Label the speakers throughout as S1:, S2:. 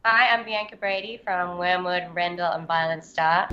S1: Hi, I'm Bianca Brady from Wormwood, Rendell, and Violent Star.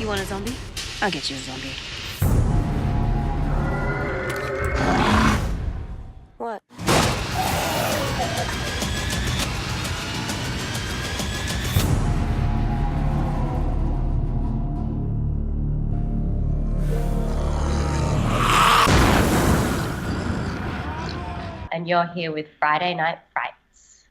S2: You want a zombie? I'll get you a zombie. What?
S1: And you're here with Friday Night Frights.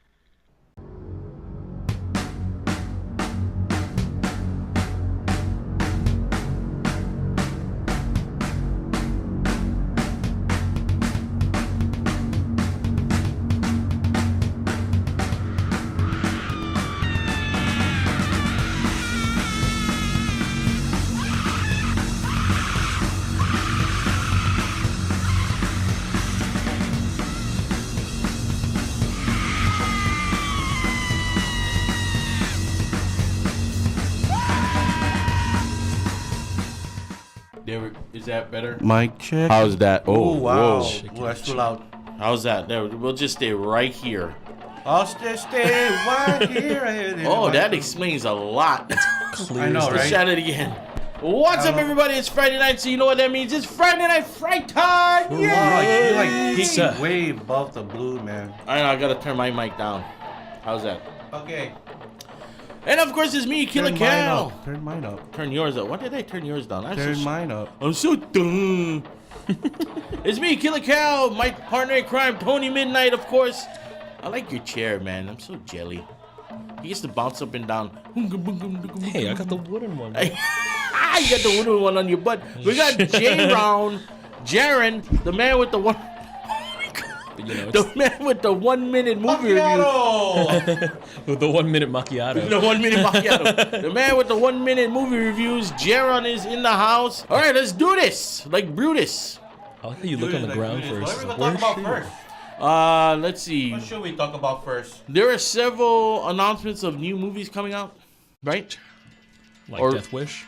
S3: Is that better?
S4: Mic check.
S3: How's that?
S4: Oh, wow.
S3: Whoa.
S4: Ooh, that's too loud.
S3: How's that? There, we'll just stay right here.
S4: I'll stay right here.
S3: Oh, that explains a lot.
S4: I know,
S3: Let's
S4: right?
S3: shout it again. What's up, everybody? It's Friday night, so you know what that means. It's Friday Night Fright time!
S4: Wow,
S3: Yay!
S4: you're like peaking way above the blue, man.
S3: I know, I gotta turn my mic down. How's that?
S4: Okay.
S3: And of course, it's me, Killer Cal.
S4: Turn mine up.
S3: Turn yours up. Why did I turn yours down?
S4: Turn mine up.
S3: I'm so dumb. It's me, Killer Cal, my partner in crime, Tony Midnight, of course. I like your chair, man. I'm so jelly. He gets to bounce up and down.
S5: Hey, I got the wooden one.
S3: You got the wooden one on your butt. We got J-Round, Jaren, the man with the one.
S5: You know,
S3: The man with the 1 minute movie review.
S5: with the 1 minute macchiato.
S3: The 1 minute macchiato. The man with the 1 minute movie reviews. Jaron is in the house. All right, let's do this. Like Brutus.
S5: I like how you look on the ground first.
S4: What are we going to talk about first?
S3: Let's see.
S4: What should we talk about first?
S3: There are several announcements of new movies coming out, right?
S5: Like
S3: Or-
S5: Death Wish.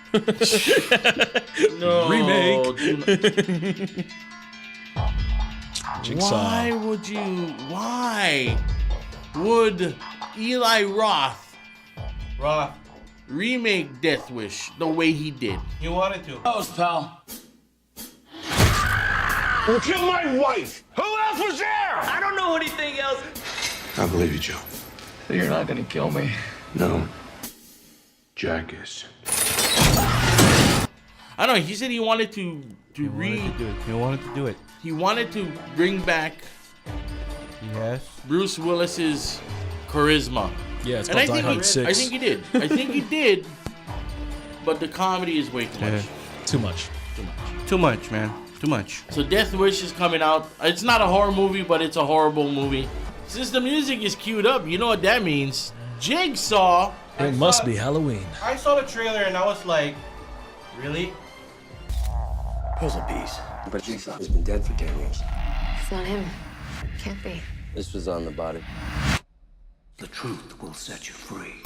S3: No.
S5: Remake. Jigsaw.
S3: Why would Eli Roth remake Death Wish the way he did?
S4: You wanted to.
S6: Pal. You killed my wife. Who else was there? I don't know anything else.
S7: I believe you, Joe.
S6: You're not gonna kill me.
S7: No. Jack is.
S3: I don't know. He said he wanted to
S4: He wanted to do it.
S3: He wanted to bring back
S4: Yes.
S3: Bruce Willis's charisma.
S5: Yeah, it's
S3: And
S5: called Die Hard 6.
S3: I think he did. I think he did. But the comedy is way too much.
S5: Too much.
S4: Too much, man. Too much.
S3: So Death Wish is coming out. It's not a horror movie, but it's a horrible movie. Since the music is queued up, you know what that means. Jigsaw.
S5: It must be Halloween.
S4: I saw the trailer and I was like, really?
S7: Puzzle piece. But Jigsaw has been dead for 10 years.
S2: It's not him. Can't be.
S8: This was on the body.
S7: The truth will set you free.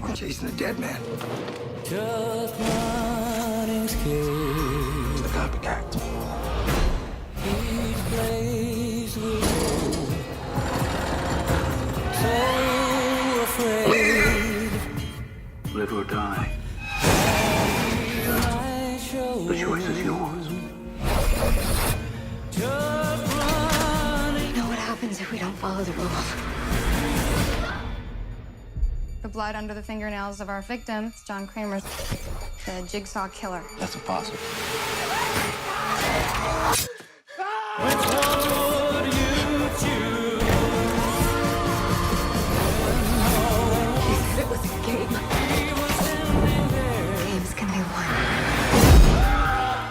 S7: We're chasing a dead man.
S6: Just running scared.
S7: The copycat.
S6: Each place we go. So afraid.
S7: Live or die.
S6: I show
S7: The choice is yours.
S6: just running.
S2: You know what happens if we don't follow the rules?
S8: the blood under the fingernails of our victim. It's John Kramer, the jigsaw killer.
S7: That's impossible.
S2: He said it was a game. Games can be won.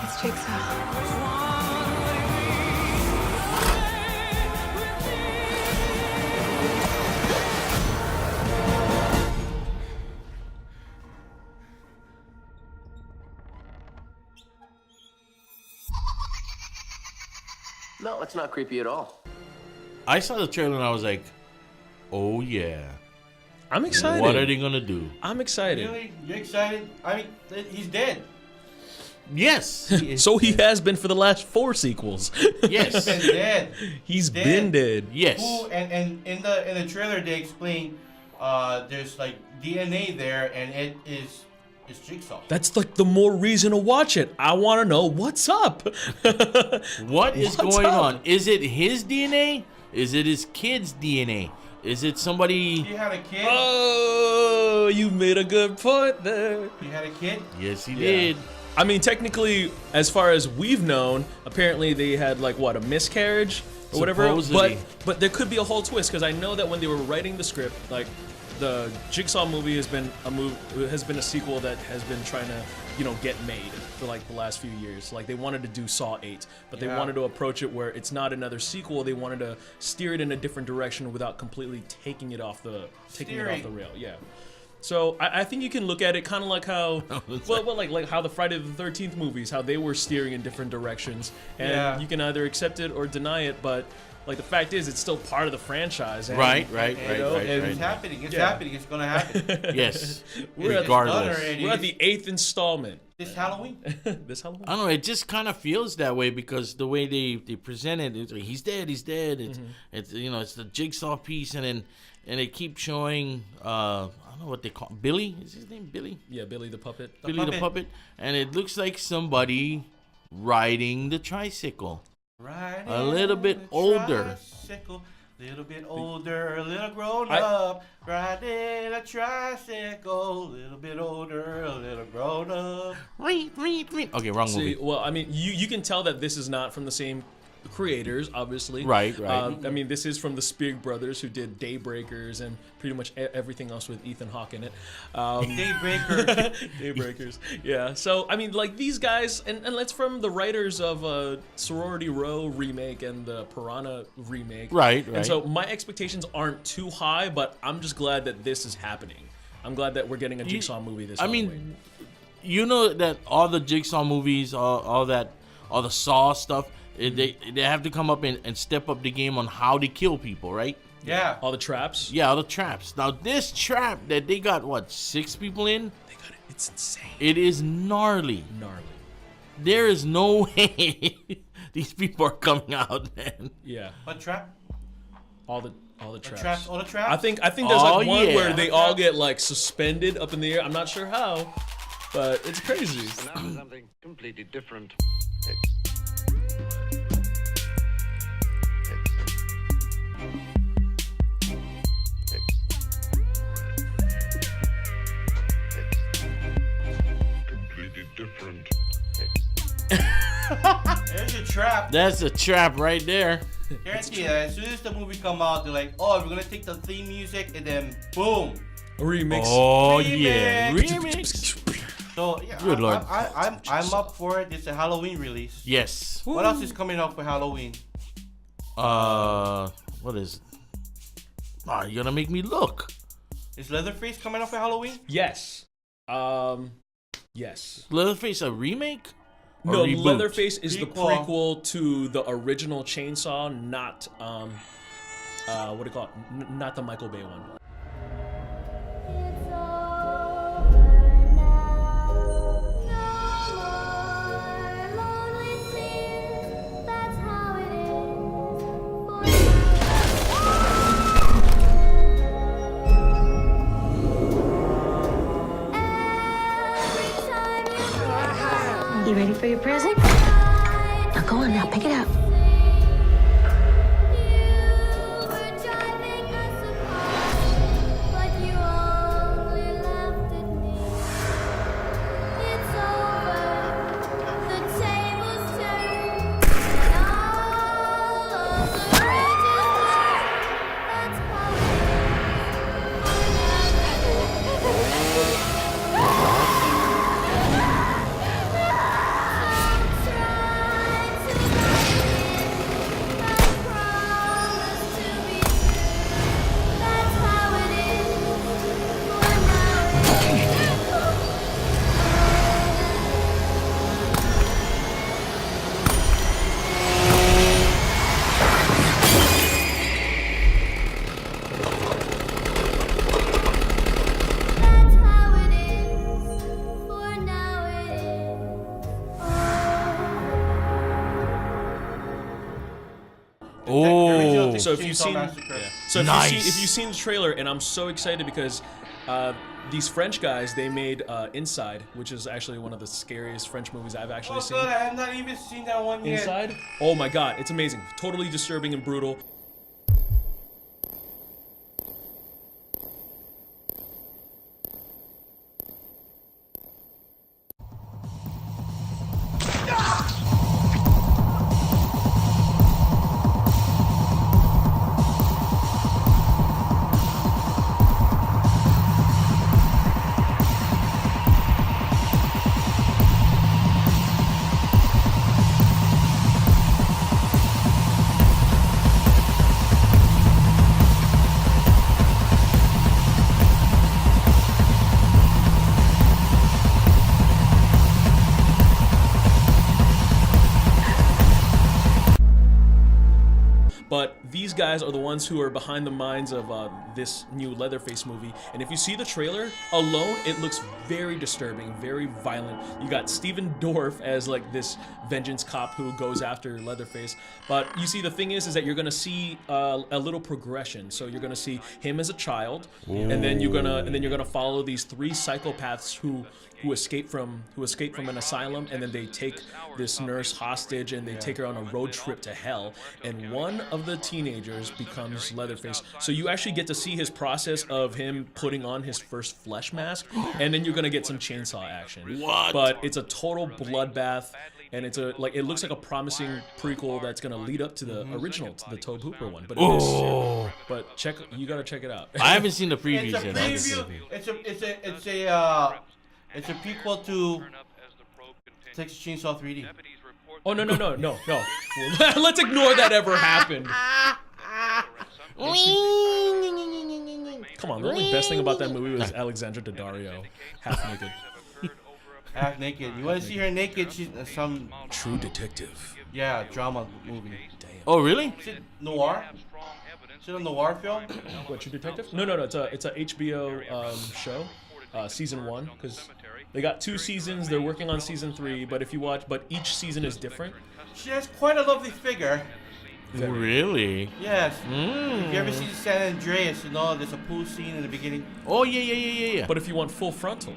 S2: It's Jigsaw.
S7: No, it's not creepy at all.
S3: I saw the trailer and I was like, oh yeah.
S5: I'm excited.
S3: What are they gonna do?
S5: I'm excited.
S4: Really? You're excited? I mean, he's dead.
S3: Yes.
S5: So he has been for the last 4 sequels.
S3: Yes.
S4: He's been dead.
S5: He's
S4: Dead.
S5: been dead.
S3: Yes.
S4: Who, and in the trailer they explain there's like DNA there and it's Jigsaw.
S5: That's like the more reason to watch it. I want to know what's up.
S3: What is
S5: What's
S3: going
S5: up?
S3: on? Is it his DNA? Is it his kid's DNA? Is it somebody?
S4: He had a kid.
S5: Oh, you made a good point there.
S4: He had a kid.
S3: Yes, he did.
S5: I mean, technically, as far as we've known, apparently they had like what, a miscarriage or whatever.
S3: Supposedly.
S5: But there could be a whole twist because I know that when they were writing the script, like the Jigsaw movie has been a sequel that has been trying to, you know, get made for like the last few years. Like they wanted to do Saw 8, but they wanted to approach it where it's not another sequel. They wanted to steer it in a different direction without completely taking it off the rail. Yeah. So I think you can look at it kind of like how, like how the Friday the 13th movies, how they were steering in different directions, and you can either accept it or deny it. But like the fact is, it's still part of the franchise. And,
S3: Right.
S4: It's happening. It's happening. It's gonna happen.
S3: Yes.
S5: We're
S3: Regardless.
S5: at the 8th installment.
S4: This Halloween.
S5: This Halloween.
S3: I don't know. It just kind of feels that way because the way they present it, it's like, he's dead. It's you know, it's the Jigsaw piece, and they keep showing. I don't know what they call Billy. Is his name Billy?
S5: Yeah, Billy the puppet.
S3: The puppet, and it looks like somebody riding the tricycle.
S4: Riding
S3: A little bit
S4: the
S3: older.
S4: Tricycle, little bit older, a little grown up. Riding a tricycle, a little bit older, a little grown up.
S3: Okay, wrong movie.
S5: See, well, I mean, you can tell that this is not from the same creators, obviously.
S3: Right.
S5: I mean, this is from the Spieg brothers who did Daybreakers and pretty much everything else with Ethan Hawke in it. Daybreakers. Yeah. So, I mean, like these guys, and that's from the writers of Sorority Row remake and the Piranha remake.
S3: Right.
S5: And so my expectations aren't too high, but I'm just glad that this is happening. I'm glad that we're getting a Jigsaw movie this Halloween.
S3: mean, you know that all the Jigsaw movies, all the Saw stuff, they have to come up and step up the game on how they kill people, right?
S4: Yeah.
S5: All the traps.
S3: Yeah, all the traps. Now this trap that they got 6 people in?
S5: They got it. It's insane.
S3: It is gnarly.
S5: Gnarly.
S3: There is no way these people are coming out, man.
S5: Yeah.
S4: What trap?
S5: All the traps.
S4: Traps. All the traps.
S5: I think there's like one where they all get like suspended up in the air. I'm not sure how, but it's crazy.
S6: Now something completely different. Completely different.
S4: There's a trap.
S3: That's a trap right there.
S4: Guarantee that as soon as the movie come out, they're like, oh, we're gonna take the theme music and then boom.
S5: A remix.
S3: Oh
S4: Remix.
S3: yeah, remix.
S4: So yeah,
S3: Good Lord.
S4: I'm up for it. It's a Halloween release.
S3: Yes.
S4: What else is coming out for Halloween?
S3: What is it? Oh, you're gonna make me look.
S4: Is Leatherface coming out for Halloween?
S5: Yes. Yes.
S3: Leatherface a remake? Or
S5: No,
S3: reboot?
S5: Leatherface is the
S4: Prequel.
S5: prequel to the original Chainsaw, not what do you call it? Not the Michael Bay one.
S2: You ready for your present? Now go on now, pick it up.
S5: if you've seen, if you've seen the trailer, and I'm so excited because these French guys, they made Inside, which is actually one of the scariest French movies I've actually seen.
S4: God, I have not even seen that one yet.
S5: Inside? Oh my God, it's amazing. Totally disturbing and brutal. But these guys are the ones who are behind the minds of this new Leatherface movie. And if you see the trailer alone, it looks very disturbing, very violent. You got Steven Dorff as like this vengeance cop who goes after Leatherface. But you see, the thing is that you're gonna see a little progression. So you're gonna see him as a child, and then you're gonna follow these three psychopaths who escape from an asylum, and then they take this nurse hostage and they take her on a road trip to hell, and one of the teenagers becomes Leatherface. So you actually get to see his process of him putting on his first flesh mask, and then you're gonna get some chainsaw action.
S3: What?
S5: But it's a total bloodbath, and it looks like a promising prequel that's gonna lead up to the original, to the Tobe Hooper one. But you gotta check it out.
S3: I haven't seen the previews
S4: It's a
S3: yet.
S4: preview. It's a prequel to Texas Chainsaw 3D.
S5: Oh no! Let's ignore that ever happened. Come on, the only best thing about that movie was Alexandra Daddario, half naked.
S4: Half naked. You want to see her naked? She's some
S5: True Detective.
S4: Yeah, drama movie.
S5: Damn.
S3: Oh, really?
S4: Is it noir? Is it a noir film?
S5: What, True Detective? No. It's a HBO show, season 1, because they got 2 seasons. They're working on season 3, but each season is different.
S4: She has quite a lovely figure.
S3: Really?
S4: Yes. If you ever see San Andreas, you know there's a pool scene in the beginning.
S3: Oh, yeah.
S5: But if you want full frontal,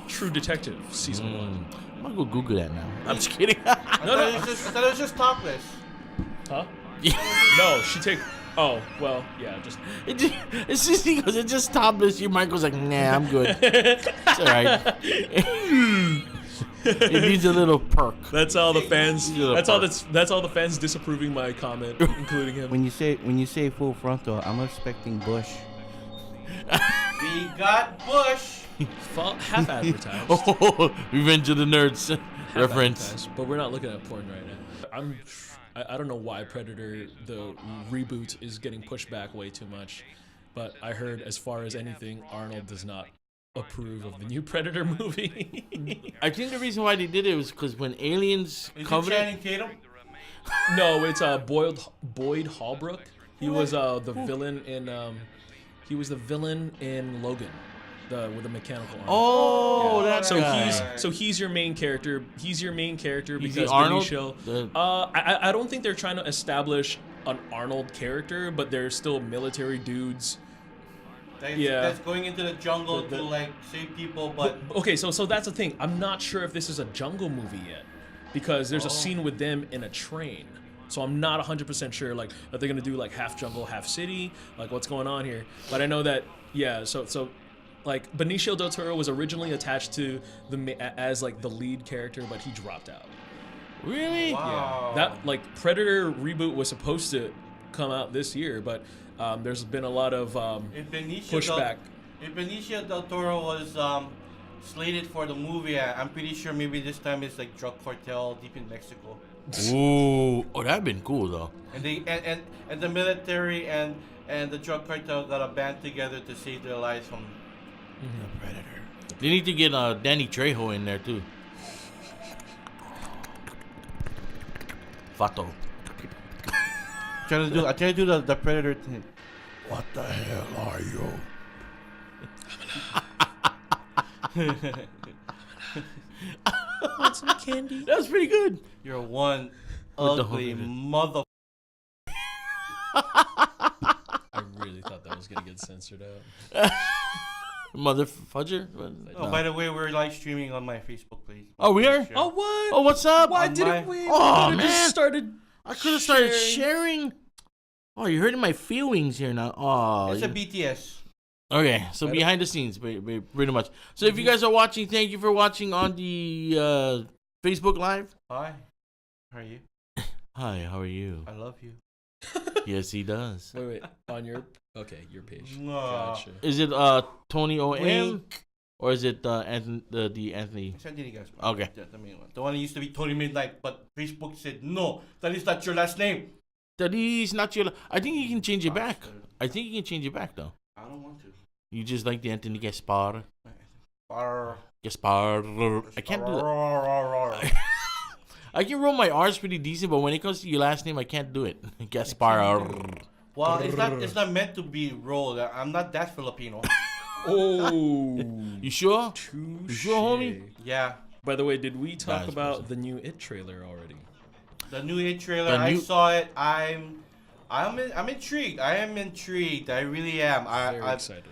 S5: True Detective season 1.
S3: I'm gonna go Google that now. I'm just kidding.
S4: I thought it was just topless.
S5: Huh? No, she take. Oh well, yeah.
S3: It's just because it's just topless. Your Michael's like, nah, I'm good. It's all right. It needs a little perk.
S5: That's all the fans. That's all the fans disapproving my comment, including him.
S4: When you say full frontal, I'm expecting Bush. We got Bush.
S5: Half advertised.
S3: Oh, Revenge of the Nerds reference.
S5: But we're not looking at porn right now. I don't know why Predator, the reboot, is getting pushed back way too much. But I heard, as far as anything, Arnold does not approve of the new Predator movie.
S3: I think the reason why they did it was because when Aliens covered
S4: Channing Tatum?
S5: No, it's Boyd Holbrook. He was the villain in Logan. With a mechanical arm.
S3: Oh,
S5: yeah.
S3: that's
S5: he's your main character. He's your main character because
S3: Arnold?
S5: Benicio. I don't think they're trying to establish an Arnold character, but they're still military dudes.
S4: That's going into the jungle to like save people, but
S5: okay, so that's the thing. I'm not sure if this is a jungle movie yet, because there's a scene with them in a train. So I'm not 100% sure, like, are they gonna do like half jungle, half city, like what's going on here? But I know that so. Like, Benicio del Toro was originally attached to as like the lead character, but he dropped out.
S3: Really?
S4: Wow.
S5: Yeah. That like Predator reboot was supposed to come out this year, but there's been a lot of pushback.
S4: If Benicio del Toro was slated for the movie, I'm pretty sure maybe this time it's like drug cartel deep in Mexico.
S3: Ooh, that'd been cool though.
S4: And they and the military and the drug cartel got a band together to save their lives from.
S3: The Predator. They need to get Danny Trejo in there too. Fato.
S4: I try to do the Predator thing.
S3: What the hell are you?
S5: Want some candy?
S3: That was pretty good.
S4: You're one ugly mother.
S5: was gonna get censored out.
S3: Mother fudger.
S4: Oh, by the way, we're live streaming on my Facebook page.
S3: Oh, we are?
S5: Oh, what?
S3: Oh, what's up?
S5: Why
S4: On
S5: didn't
S4: my-
S5: we?
S3: Oh,
S5: we could've just
S3: man.
S5: started.
S3: I could have started sharing. Oh, you're hurting my feelings here now. Oh,
S4: It's a BTS.
S3: okay. So behind the scenes, pretty much. So if you guys are watching, thank you for watching on the Facebook Live.
S4: Hi. How are you?
S3: Hi, how are you?
S4: I love you.
S3: Yes, he does.
S5: Wait. On your your page.
S4: No.
S5: Gotcha.
S3: Is it Tony O.M.
S4: Wink.
S3: or is it Anthony, the Anthony?
S4: I sent you guys.
S3: Okay.
S4: The main one. The one that used to be Tony Midnight, but Facebook said no. That is not your last name.
S3: That is not your. I think you can change it back. I think you can change it back though.
S4: I don't want to.
S3: You just like the Anthony Gaspar.
S4: Bar.
S3: Gaspar. I can't do that. I can roll my R's pretty decent, but when it comes to your last name, I can't do it. Gaspar.
S4: Well, it's not meant to be rolled. I'm not that Filipino.
S5: Oh.
S3: You sure?
S5: Touche.
S3: You sure, homie?
S4: Yeah.
S5: By the way, did we talk
S3: Nice
S5: about
S3: person.
S5: the new It trailer already?
S4: The new It trailer. I saw it. I'm intrigued. I am intrigued. I really am.
S5: Very
S4: I'm
S5: excited.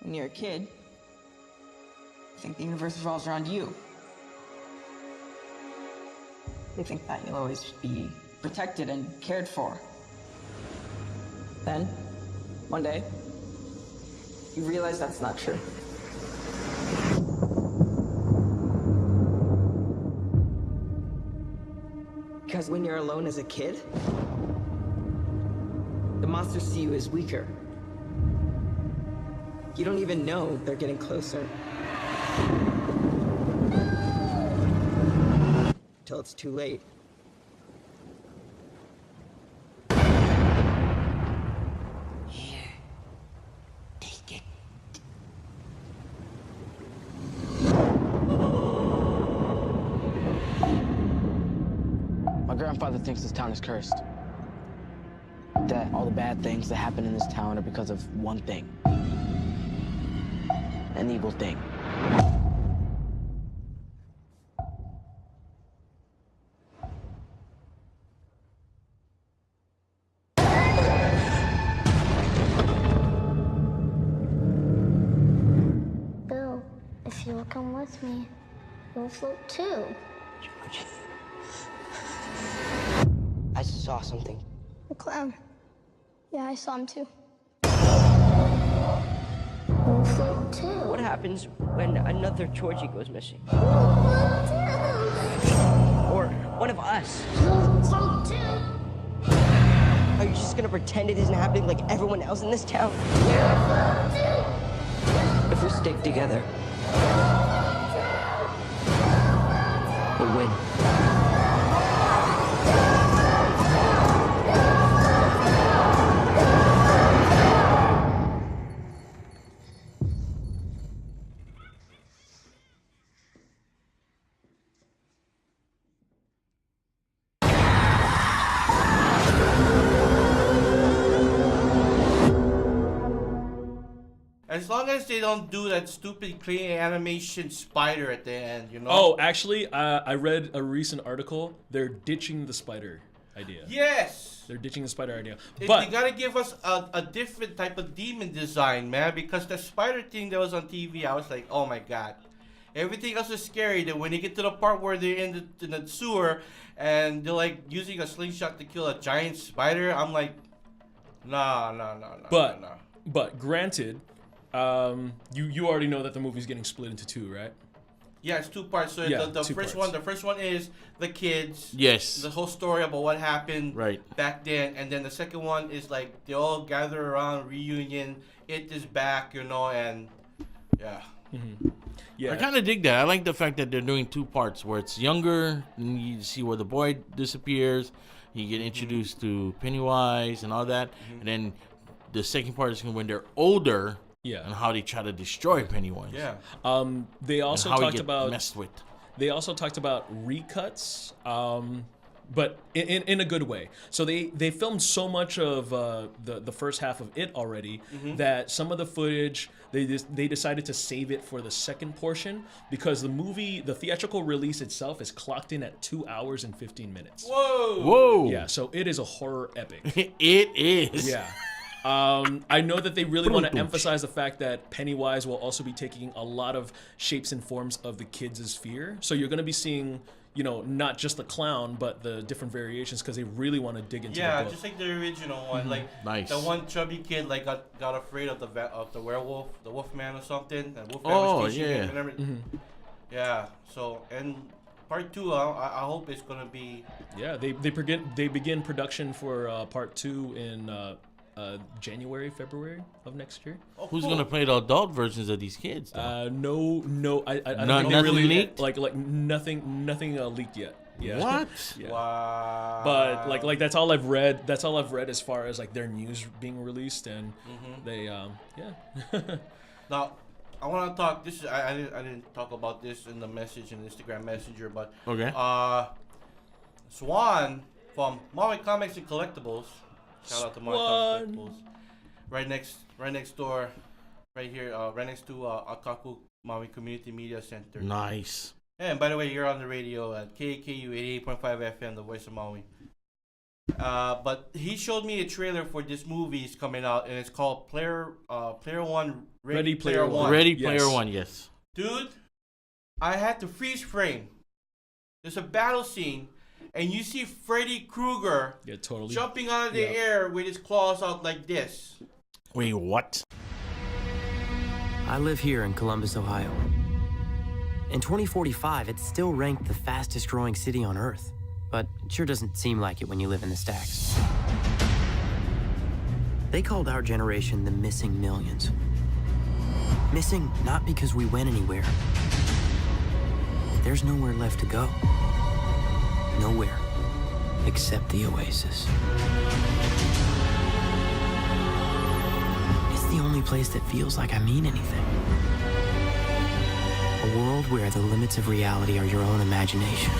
S9: When you're a kid, you think the universe revolves around you. You think that you'll always be protected and cared for. Then, one day, you realize that's not true. Because when you're alone as a kid, the monsters see you as weaker. You don't even know they're getting closer. Till it's too late. Here. Take it.
S10: My grandfather thinks this town is cursed. That all the bad things that happen in this town are because of one thing. An evil thing.
S11: Bill, if you'll come with me, you'll float too.
S10: George. I saw something.
S11: The clown. Yeah, I saw him too. Float too.
S10: What happens when another Georgie goes missing? Or one of us?
S11: Float too.
S10: Are you just gonna pretend it isn't happening like everyone else in this town? If we stick together, we'll win.
S4: As long as they don't do that stupid clean animation spider at the end, you know?
S5: Oh, actually, I read a recent article. They're ditching the spider idea.
S4: Yes!
S5: They're ditching the spider idea.
S4: They
S5: But
S4: gotta give us a different type of demon design, man, because the spider thing that was on TV, I was like, oh my god. Everything else is scary. Then when you get to the part where they're in the sewer and they're like using a slingshot to kill a giant spider, I'm like, nah.
S5: But granted, you already know that the movie's getting split into two, right?
S4: Yeah, it's two parts. So
S5: Yeah,
S4: the
S5: two
S4: first
S5: parts.
S4: one, the first one is the kids.
S3: Yes.
S4: The whole story about what happened
S3: Right.
S4: back then, and then the second one is like they all gather around, reunion. It is back, you know, and yeah.
S5: Yeah.
S3: I kind of dig that. I like the fact that they're doing two parts where it's younger, and you see where the boy disappears, you get introduced to Pennywise and all that, and then the second part is when they're older,
S5: Yeah.
S3: and how they try to destroy Pennywise.
S4: Yeah.
S5: They also
S3: and how he
S5: talked
S3: get
S5: about
S3: messed with.
S5: They also talked about recuts, but in a good way. So they filmed so much of the first half of it already that some of the footage they decided to save it for the second portion because the theatrical release itself is clocked in at 2 hours and 15 minutes.
S3: Whoa!
S5: Yeah, so it is a horror epic.
S3: It is.
S5: Yeah. I know that they really want to emphasize the fact that Pennywise will also be taking a lot of shapes and forms of the kids' fear. So you're going to be seeing, you know, not just the clown, but the different variations because they really want to dig into the book.
S4: Just like the original one. Like the one chubby kid like got afraid of the werewolf, the Wolfman or something. And Wolfman was chasing him and everything. Yeah. So and part 2, I hope it's gonna be.
S5: Yeah, they begin production for part 2 in January, February of next year.
S3: Oh, who's gonna play the adult versions of these kids?
S5: No, I don't
S3: think
S5: they really
S3: leaked?
S5: like nothing leaked yet. Yeah.
S3: What?
S5: Yeah.
S4: Wow.
S5: But like that's all I've read. That's all I've read as far as like their news being released, and they yeah.
S4: Now, I want to talk. This is I didn't talk about this in the message in Instagram Messenger, but
S3: okay.
S4: Swan from MAUI Comics and Collectibles. Shout out to MAUI Comics and Collectibles. Right next door, right here, right next to AKAKU MAUI Community Media Center.
S3: Nice.
S4: And by the way, you're on the radio at KAKU 88.5 FM, the voice of Maui. But he showed me a trailer for this movie is coming out, and it's called Player One, Ready Player One.
S3: Ready Player One, yes.
S4: Dude, I had to freeze frame. There's a battle scene, and you see Freddy Krueger jumping out of the air with his claws out like this.
S3: Wait, what?
S12: I live here in Columbus, Ohio. In 2045, it's still ranked the fastest growing city on Earth, but it sure doesn't seem like it when you live in the stacks. They called our generation the missing millions. Missing not because we went anywhere. There's nowhere left to go. Nowhere except the oasis. It's the only place that feels like I mean anything. A world where the limits of reality are your own imagination.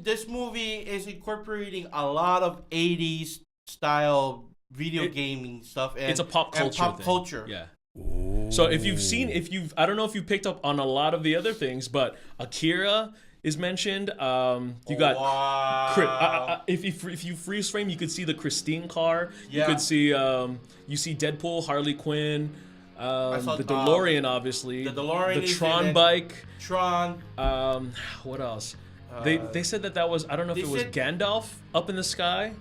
S4: This movie is incorporating a lot of 80s style video gaming stuff, and
S5: it's a pop culture thing. Yeah.
S3: Ooh.
S5: So if I don't know if you picked up on a lot of the other things, but Akira is mentioned. You got if you freeze frame, you could see the Christine car.
S4: Yeah.
S5: You could see you see Deadpool, Harley Quinn, the DeLorean, obviously.
S4: The DeLorean,
S5: the Tron bike.
S4: Tron.
S5: What else? They said that was, I don't know if it was Gandalf up in the sky.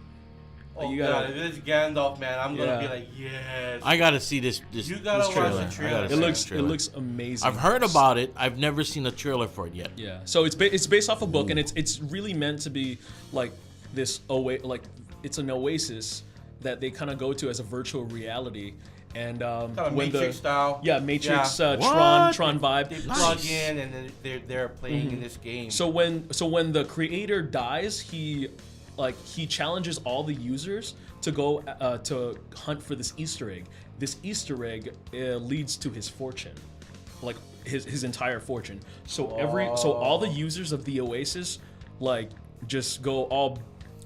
S4: Oh god, if it's Gandalf, man, I'm gonna be like, yes.
S3: I gotta see this.
S4: You gotta watch the trailer.
S5: It looks amazing.
S3: I've heard about it. I've never seen a trailer for it yet.
S5: Yeah. So it's based off a book, and it's really meant to be like this it's an oasis that they kind of go to as a virtual reality. And
S4: kind of Matrix style.
S5: Yeah, Matrix, Tron vibe.
S4: They plug in and then they're playing in this game.
S5: So when the creator dies, he challenges all the users to go to hunt for this Easter egg. This Easter egg leads to his fortune, like his entire fortune. So all the users of the Oasis just go all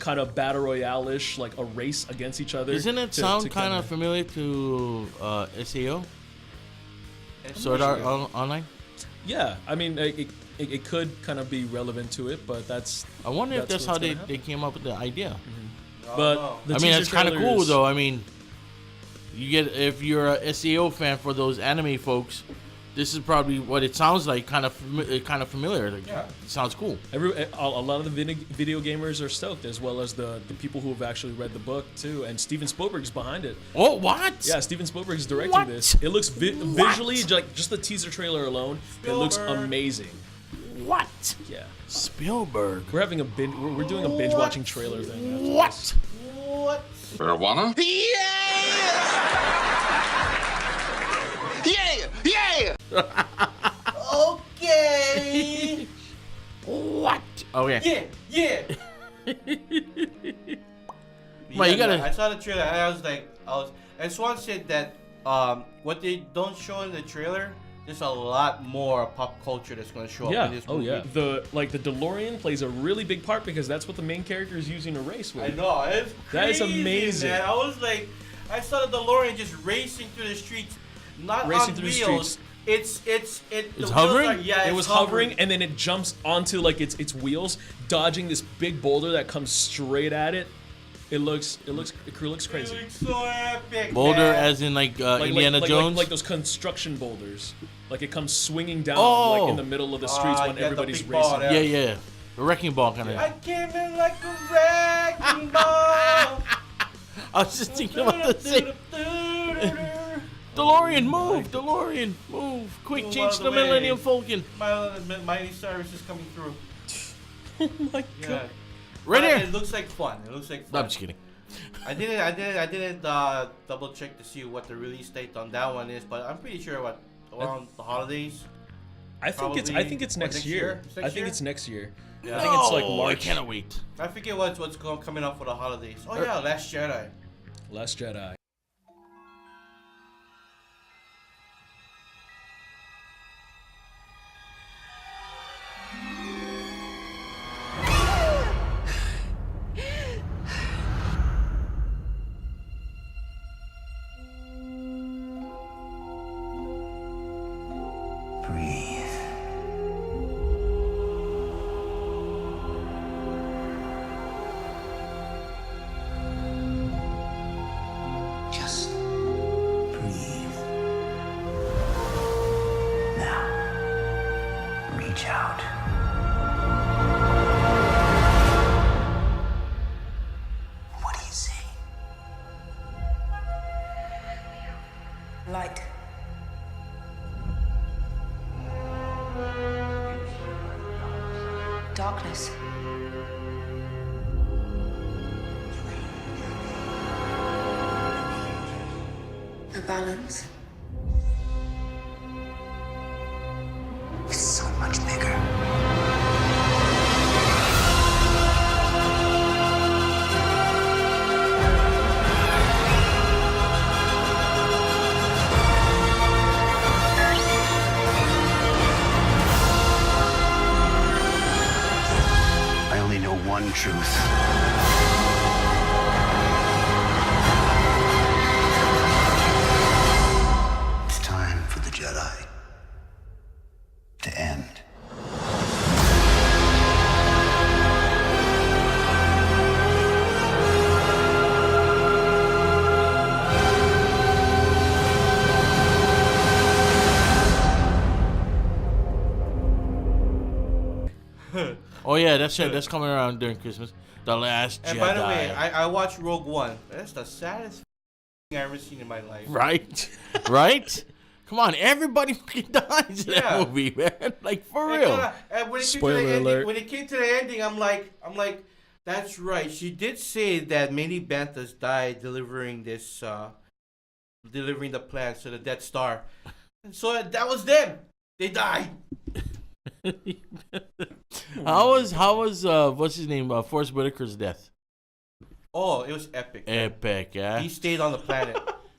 S5: kind of battle royale-ish, like a race against each other.
S3: Doesn't it sound kind of familiar to SAO? Sword Art Online?
S5: Yeah, I mean, it could kind of be relevant to it, but that's.
S3: I wonder if that's how they came up with the idea.
S5: Mm-hmm. But
S3: I mean, it's kind of cool though. I mean, you get if you're a SAO fan for those anime folks, this is probably what it sounds like. Kind of familiar. Like, yeah, it sounds cool.
S5: A lot of the video gamers are stoked, as well as the people who have actually read the book too. And Steven Spielberg's behind it.
S3: Oh, what?
S5: Yeah, Steven Spielberg's directing this. It looks visually, like just the teaser trailer alone, Spielberg. It looks amazing.
S3: What?
S5: Yeah,
S3: Spielberg.
S5: We're having a binge. We're doing a binge watching trailer thing.
S3: What?
S4: What?
S6: Marijuana?
S4: Yeah! Okay.
S3: What? Okay.
S4: Yeah.
S3: Well, you gotta.
S4: I saw the trailer. And Swan said that what they don't show in the trailer, there's a lot more pop culture that's gonna show up in this movie.
S5: Yeah. The DeLorean plays a really big part because that's what the main character is using to race with.
S4: I know. It's crazy,
S5: that is amazing.
S4: Man. I saw the DeLorean just racing through the streets, not
S5: racing
S4: on
S5: through
S4: wheels.
S5: The streets.
S4: It's
S5: hovering.
S4: It
S5: was hovering, and then it jumps onto like its wheels, dodging this big boulder that comes straight at it. It looks crazy.
S4: It looks so epic.
S3: Boulder,
S4: man.
S3: as in like Indiana Jones,
S5: like those construction boulders. Like it comes swinging down like in the middle of the streets when everybody's racing.
S3: Yeah. A wrecking ball kind of.
S4: I came in like a wrecking ball.
S3: I was just thinking about the same. DeLorean, move! DeLorean, move! Quick, change to the Millennium Falcon.
S4: Miley Cyrus is coming through.
S5: Oh my god!
S3: Right here.
S4: It looks like fun.
S3: No, I'm just kidding.
S4: I didn't double check to see what the release date on that one is, but I'm pretty sure around the holidays.
S5: I think it's next year. I think it's next year.
S3: Yeah.
S5: I think it's like March.
S3: I cannot wait.
S4: I forget what's coming up for the holidays. Oh yeah, Last Jedi.
S5: Last Jedi.
S13: Light. Darkness. A balance. It's so much bigger.
S14: One truth. It's time for the Jedi to end.
S3: Oh yeah, that's coming around during Christmas. The Last Jedi.
S4: And by the way, I watched Rogue One. That's the saddest thing I've ever seen in my life.
S3: Right? Right? Come on, everybody fucking dies in that movie, man. Like for real.
S4: Spoiler alert. When it came to the ending, I'm like, that's right. She did say that many Banthas died delivering the plans to the Death Star. And so that was them. They died.
S3: How was what's his name? Forrest Whitaker's death?
S4: Oh, it was epic.
S3: Epic, yeah.
S4: He stayed on the planet.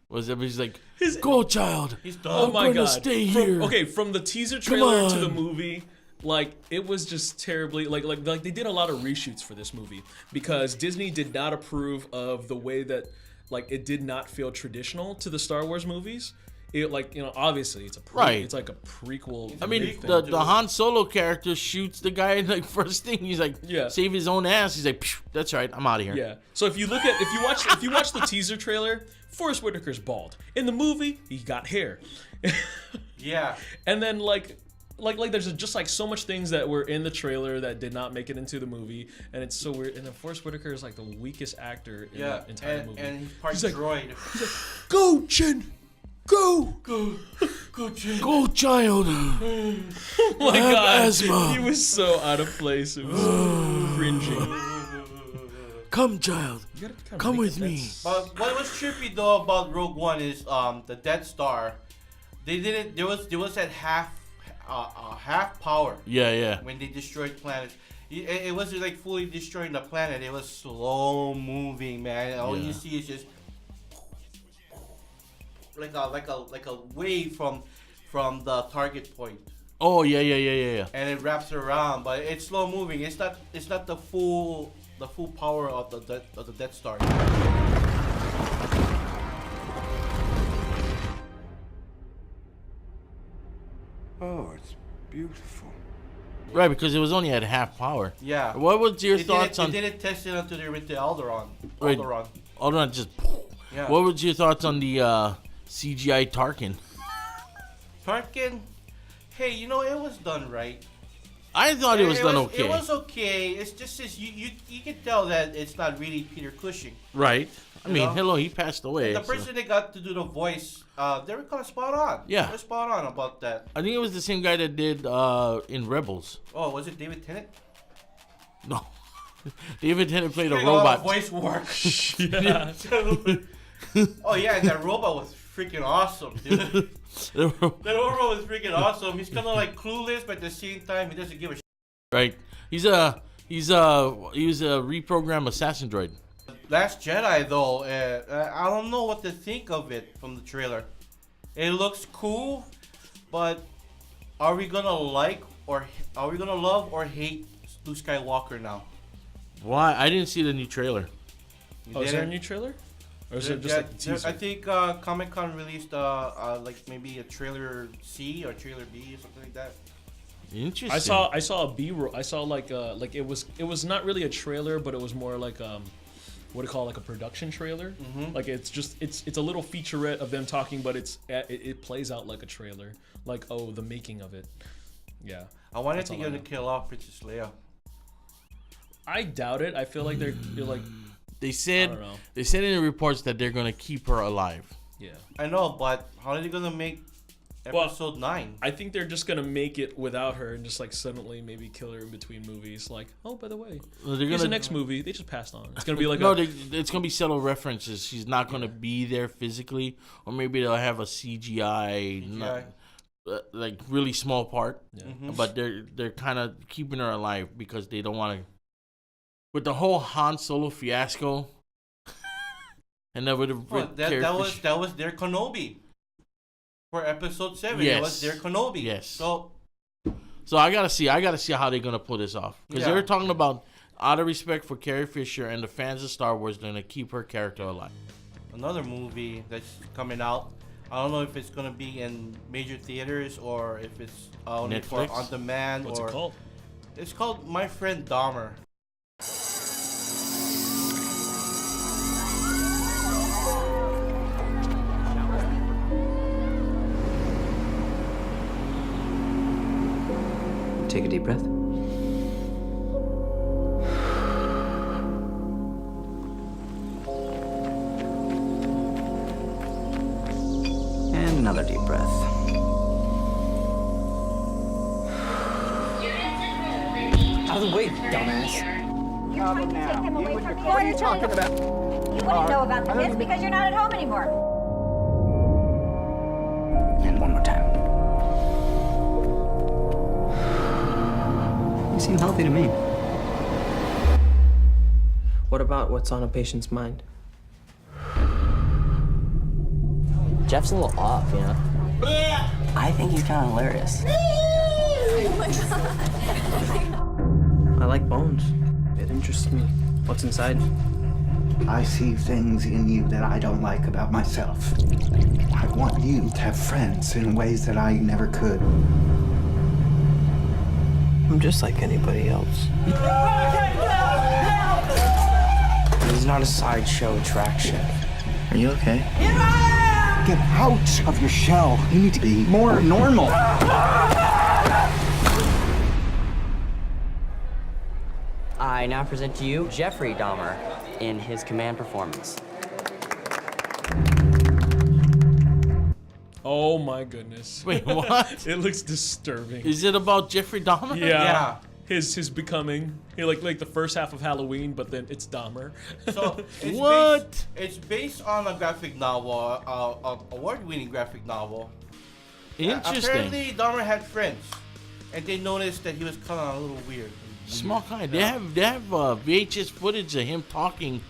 S3: He's like, go child.
S4: He's done.
S5: Oh my god.
S3: Stay here.
S5: From the teaser trailer to the movie, Like, it was just terribly, like they did a lot of reshoots for this movie because Disney did not approve of the way that, like, it did not feel traditional to the Star Wars movies. It, like, you know, obviously it's it's like a prequel.
S3: I mean, the Han Solo character shoots the guy, like, first thing, he's like, save his own ass. He's like, Phew, that's right, I'm out of here.
S5: Yeah. So if you watch the teaser trailer, Forrest Whitaker's bald. In the movie, he got hair.
S4: Yeah.
S5: And then like there's just like so much things that were in the trailer that did not make it into the movie, and it's so weird. And then Forrest Whitaker is like the weakest actor in the entire movie.
S4: And he's part droid.
S5: He's like, go, Jin! Go,
S4: Jin.
S3: Go, child.
S5: Oh my God, asthma. He was so out of place. It was cringing.
S3: Come, child. Come with me.
S4: But what was trippy though about Rogue One is the Death Star. They didn't. There was at half power.
S3: Yeah.
S4: When they destroyed planets, it wasn't like fully destroying the planet. It was slow moving, man. All you see is just like a wave from the target point.
S3: Oh yeah.
S4: And it wraps around, but it's slow moving. It's not the full power of the Death Star.
S14: Oh, it's beautiful.
S3: Right, because it was only at half power.
S4: Yeah.
S3: What was your thoughts on?
S4: They didn't test it until they went to Alderaan.
S3: Right.
S4: Alderaan.
S3: Just.
S4: Yeah.
S3: What was your thoughts on the CGI Tarkin?
S4: Tarkin, hey, you know, it was done right.
S3: I thought it was done okay.
S4: It was okay. It's just you can tell that it's not really Peter Cushing.
S3: Right. I mean, hello, he passed away.
S4: The person they got to do the voice, they were kind of spot on.
S3: Yeah.
S4: They're spot on about that.
S3: I think it was the same guy that did in Rebels.
S4: Oh, was it David Tennant?
S3: No. David Tennant played a robot.
S4: Voice work. Yeah. Oh, yeah, and that robot was freaking awesome, dude. That robot was freaking awesome. He's kind of like clueless, but at the same time, he doesn't give a shit.
S3: Right. He was a reprogrammed assassin droid.
S4: Last Jedi, though, I don't know what to think of it from the trailer. It looks cool, but are we gonna love or hate Luke Skywalker now?
S3: Why? I didn't see the new trailer.
S5: Is there a new trailer? Or is it just like the teaser?
S4: I think Comic-Con released like maybe a trailer C or trailer B or something like that.
S3: Interesting.
S5: I saw a B-roll. I saw like it was not really a trailer, but it was more like what do you call it, like a production trailer.
S4: Mm-hmm.
S5: Like it's a little featurette of them talking, but it plays out like a trailer. Like, oh, the making of it. Yeah.
S4: I wanted to get to kill off Princess Leia.
S5: I doubt it. I feel like they're like.
S3: They said in the reports that they're gonna keep her alive.
S5: Yeah.
S4: I know, but how are they gonna make episode 9?
S5: I think they're just gonna make it without her and just like suddenly maybe kill her in between movies. Like, oh, by the way, here's the next movie. They just passed on. It's gonna be like
S3: it's gonna be subtle references. She's not gonna be there physically, or maybe they'll have a CGI. Like really small part, but they're kind of keeping her alive because they don't want to. With the whole Han Solo fiasco, and that would have
S4: that was their Kenobi for episode 7.
S3: Yes.
S4: It was their Kenobi.
S3: Yes.
S4: So
S3: I gotta see how they're gonna pull this off, because they were talking about, out of respect for Carrie Fisher and the fans of Star Wars, they're gonna keep her character alive.
S4: Another movie that's coming out. I don't know if it's gonna be in major theaters or if it's only for on demand.
S5: What's it called?
S4: It's called My Friend Dahmer.
S15: Take a deep breath. And another deep breath.
S10: Out of the way, dumbass.
S16: You're trying to take him away from me. What are you talking about? You wouldn't know about the kids because you're not at home anymore.
S15: And one more time. You seem healthy to me.
S17: What about what's on a patient's mind?
S10: Jeff's a little off, you know?
S15: I think he's kind of hilarious.
S17: Oh my god. I like bones. It interests me. What's inside?
S14: I see things in you that I don't like about myself. I want you to have friends in ways that I never could.
S17: I'm just like anybody else. He's not a sideshow attraction. Are you okay?
S14: Get out of your shell. You need to be more normal.
S12: I now present to you Jeffrey Dahmer in his command performance.
S5: Oh my goodness.
S3: Wait, what?
S5: It looks disturbing.
S3: Is it about Jeffrey Dahmer?
S5: Yeah. His becoming, like the first half of Halloween, but then it's Dahmer.
S4: So it's it's based on a graphic novel, award-winning graphic novel.
S3: Interesting.
S4: Apparently, Dahmer had friends, and they noticed that he was kind of a little weird.
S3: Small kind. They have VHS footage of him talking,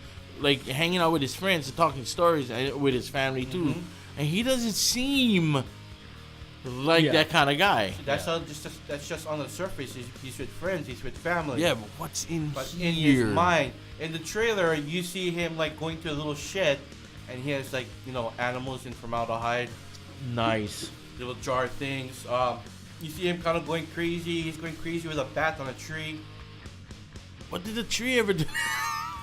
S3: like hanging out with his friends and talking stories with his family too, and he doesn't seem like that kind of guy.
S4: That's that's just on the surface. He's with friends. He's with family.
S3: Yeah, but what's in here?
S4: In his mind, in the trailer, you see him like going to a little shed, and he has like animals in formaldehyde.
S3: Nice.
S4: Little jar things. You see him kind of going crazy. He's going crazy with a bat on a tree.
S3: What did the tree ever do?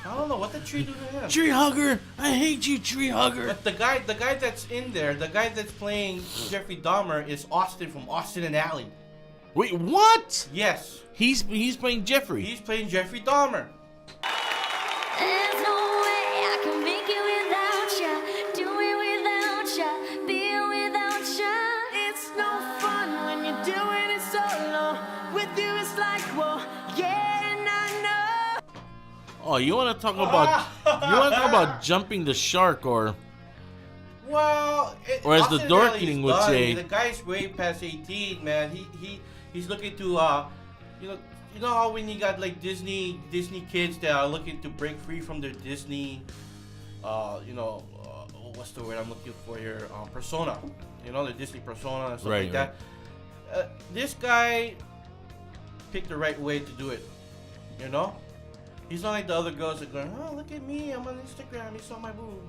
S4: I don't know what the tree do to him.
S3: Tree hugger! I hate you, tree hugger!
S4: But the guy that's in there, the guy that's playing Jeffrey Dahmer is Austin from Austin and Alley.
S3: Wait, what?
S4: Yes.
S3: He's playing Jeffrey.
S4: He's playing Jeffrey Dahmer.
S11: There's no way I can make it without you, do it without you, be it without you.
S18: It's no fun when you're doing it solo. With you it's like, well, yeah, and I know.
S3: Oh, you want to talk about jumping the shark, or
S4: Well,
S3: as the
S4: Austin
S3: Dorkling
S4: Alley's
S3: would
S4: done.
S3: say,
S4: The guy's way past 18, man. He's looking to you know how when you got like Disney kids that are looking to break free from their Disney what's the word I'm looking for here? Persona. The Disney persona and stuff like that. This guy picked the right way to do it. He's not like the other girls that are going, oh, look at me, I'm on Instagram, you saw my boob.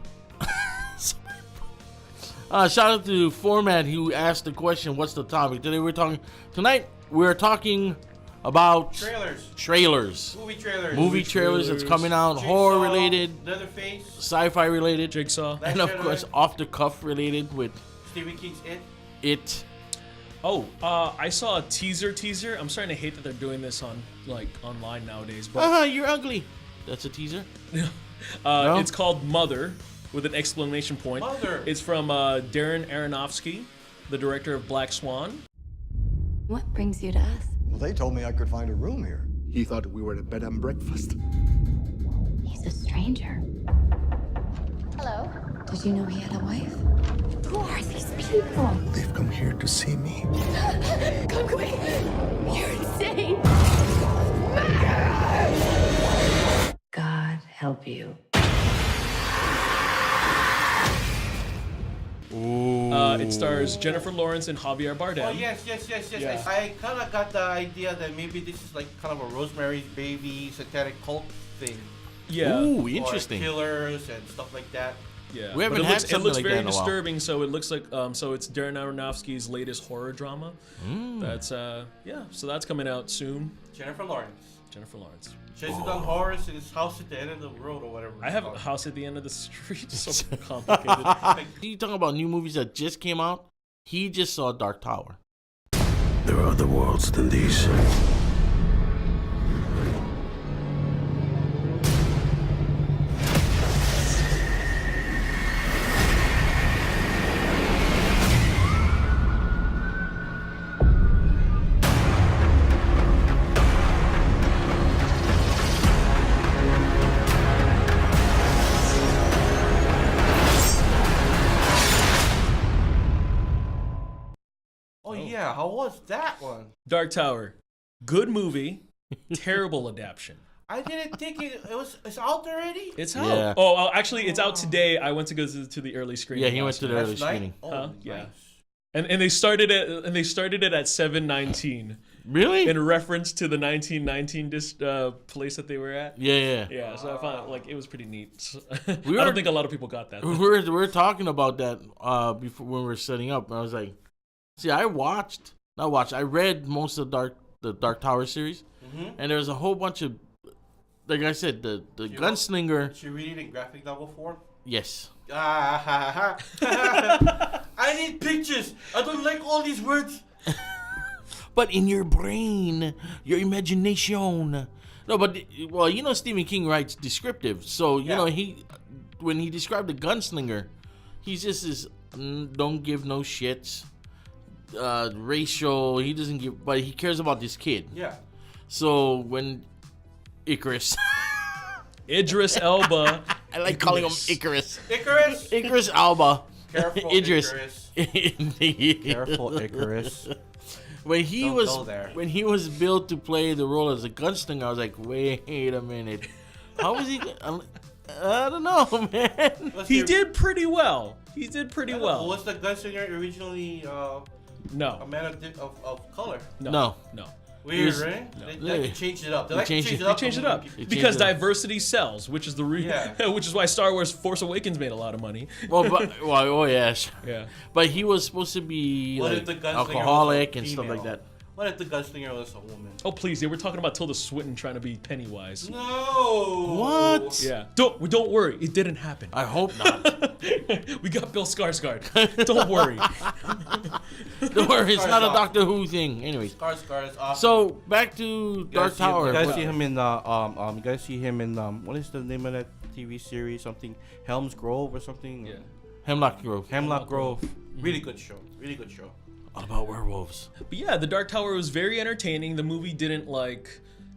S3: shout out to Format who asked the question, what's the topic? Tonight we're talking about trailers. Movie trailers that's coming out,
S4: Jigsaw,
S3: horror related,
S4: Leatherface,
S3: sci-fi related,
S5: Jigsaw,
S3: and of course off the cuff related with
S4: Stephen King's
S3: It.
S5: Oh, I saw a teaser. I'm starting to hate that they're doing this on online nowadays. But
S3: You're ugly. That's a teaser.
S5: No? It's called Mother with an exclamation point.
S4: Mother.
S5: It's from Darren Aronofsky, the director of Black Swan.
S8: What brings you to us?
S7: Well, they told me I could find a room here. He thought we were at a bed and breakfast.
S8: He's a stranger.
S11: Hello.
S8: Did you know he had a wife? Who are these people?
S7: They've come here to see me.
S8: Come quick! You're insane! God help you.
S5: It stars Jennifer Lawrence and Javier Bardem.
S4: Oh, yes.
S5: Yeah.
S4: I kind of got the idea that maybe this is like kind of a Rosemary's Baby satanic cult thing.
S5: Yeah.
S3: Ooh, interesting.
S4: Or killers and stuff like that.
S5: Yeah,
S3: we haven't
S5: but
S3: had
S5: it
S3: something
S5: looks
S3: like
S5: very
S3: that in a while.
S5: disturbing. So it looks like so it's Darren Aronofsky's latest horror drama. That's so that's coming out soon.
S4: Jennifer Lawrence. She hasn't done horror since House at the End of the World or whatever.
S5: I have a House at the End of the Street. So complicated.
S3: You talking about new movies that just came out? He just saw Dark Tower.
S14: There are other worlds than these.
S4: Oh yeah, how was that one?
S5: Dark Tower, good movie, terrible adaptation.
S4: I didn't think it's out already.
S5: It's out.
S3: Yeah.
S5: Oh, actually, it's out today. I went to go to the early screening.
S3: Yeah, he went to the early
S4: Last night?
S3: screening.
S4: Oh,
S5: Yeah.
S4: nice.
S5: And they started it at 7:19.
S3: Really?
S5: In reference to the 1919 place that they were at.
S3: Yeah.
S5: So I found it was pretty neat. I
S3: We
S5: don't
S3: were-
S5: think a lot of people got that.
S3: We were talking about that before when we were setting up, and I was like, see, I read most of the Dark Tower series, and there's a whole bunch of, like I said, the gunslinger.
S4: Did you read it in graphic novel form?
S3: Yes.
S4: I need pictures. I don't like all these words.
S3: But in your brain, your imagination. No, but Stephen King writes descriptive, so you know when he described the gunslinger, he's just this don't give no shits, racial. He doesn't give, but he cares about this kid.
S4: Yeah.
S3: So when Idris
S5: Elba.
S3: I like calling him Icarus.
S4: Icarus.
S3: Idris Elba.
S4: Careful,
S3: Idris.
S4: Icarus. Careful, Icarus.
S3: When he
S4: Don't
S3: was
S4: go there.
S3: when he was built to play the role as a gunslinger, I was like, wait a minute, how was he? I don't know, man.
S5: He did pretty well.
S4: Was the gunslinger originally
S5: no
S4: a man of color?
S5: No.
S4: Weird, right? They changed it up. They changed it up.
S5: Because diversity sells, which is the which is why Star Wars Force Awakens made a lot of money.
S3: Oh yeah,
S5: yeah.
S3: But he was supposed to be
S4: What
S3: like
S4: if the gunslinger
S3: alcoholic
S4: was a
S3: and stuff like
S4: female?
S3: that.
S4: What if the gunslinger was a woman?
S5: Oh please, they were talking about Tilda Swinton trying to be Pennywise.
S4: No.
S3: What?
S5: Yeah. Don't worry, it didn't happen.
S3: I hope not.
S5: We got Bill Skarsgård. Don't worry.
S3: Don't worry, it's not a Doctor Who thing. Anyways.
S4: Skarsgård is awesome.
S3: So back to Dark Tower.
S4: You guys see him in you guys see him in what is the name of that TV series? Something Helms Grove or something?
S5: Yeah.
S3: Hemlock Grove.
S4: Hemlock Grove. Really good show. Really good show.
S3: All about werewolves.
S5: But yeah, the Dark Tower was very entertaining. The movie didn't